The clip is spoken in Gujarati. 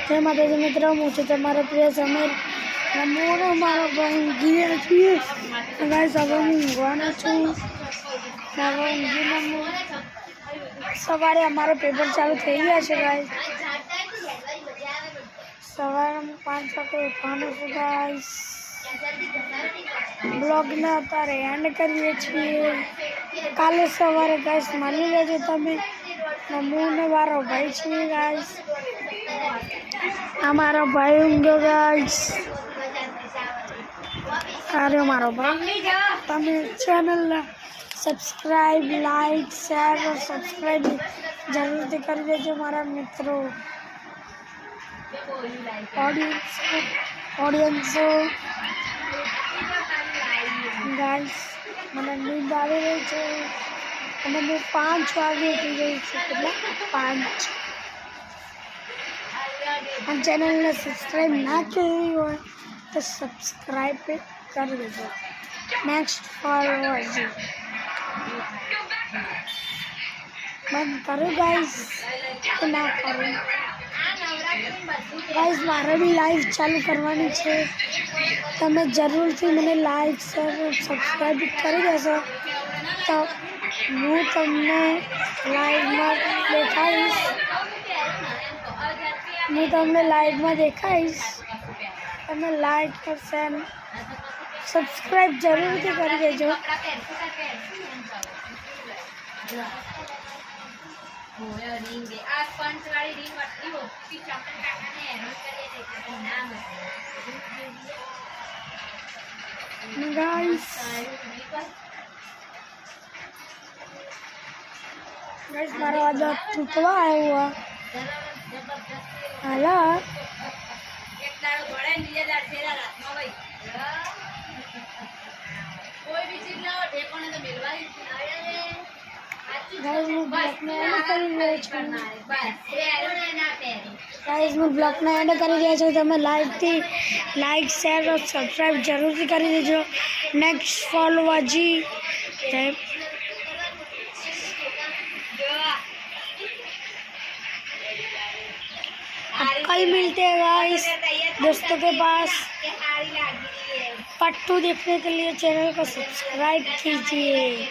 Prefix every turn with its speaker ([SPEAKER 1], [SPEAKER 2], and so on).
[SPEAKER 1] जय माता जी मित्रों, मुझे તમારો પ્રિય સમીર નમોનો મારો ભાઈ ગીર છીએ ગાઈસ। હવે હું ઊંઘવાનો છું। હવે ઊંઘીને સવારે અમારો પેપર ચાલુ થઈ ગયા છે ગાઈસ। સવારે 5 વાગે ઉઠવાનું છે ગાઈસ। બ્લોગને અત્યારે એન્ડ કરીએ છીએ। કાલે સવારે ગાઈસ માની લેજો તમે। નમોનો મારો ભાઈ છે ગાઈસ। हमारा भाई ઊંઘ્યો गाइस। अरे मारो भाई તમે ચેનલને સબસ્ક્રાઇબ, લાઈક, શેર और સબસ્ક્રાઇબ જરૂરથી કરી દેજો મારા મિત્રો। ઓડિયન્સ ગાઈસ, મને નીંદ આવી રહી છે અને હું 5 વાગે ઉઠી ગઈ છું। કેટલા 5। और चैनल ने सब्सक्राइब ना की हो तो सब्सक्राइब कर दीजिए। नेक्स्ट फॉलोअर्स बंद करो गाइस तो ना करो गाइस। मारे भी लाइव चालू करवानी है, तमे जरूर थी मैंने लाइक शेर सब्सक्राइब कर देशो तो हूँ तमने लाइव में देखाईश। मैं તમને લાઈવમાં દેખાઈશ। તમે લાઈક કરશે, સબસ્ક્રાઇબ જરૂરથી કરી દેજો। गाइस मारा आजा टूटवा आया हुआ। हेलो गाइस मैं ब्लॉग ने एंड कर दिया छे। તમે લાઈક શેર और સબસ્ક્રાઇબ જરૂરથી કરી દેજો। નેક્સ્ટ ફોલોવાજી कल मिलते हैं गाइस दोस्तों के पास। पार्ट 2 देखने के लिए चैनल को सब्सक्राइब कीजिए।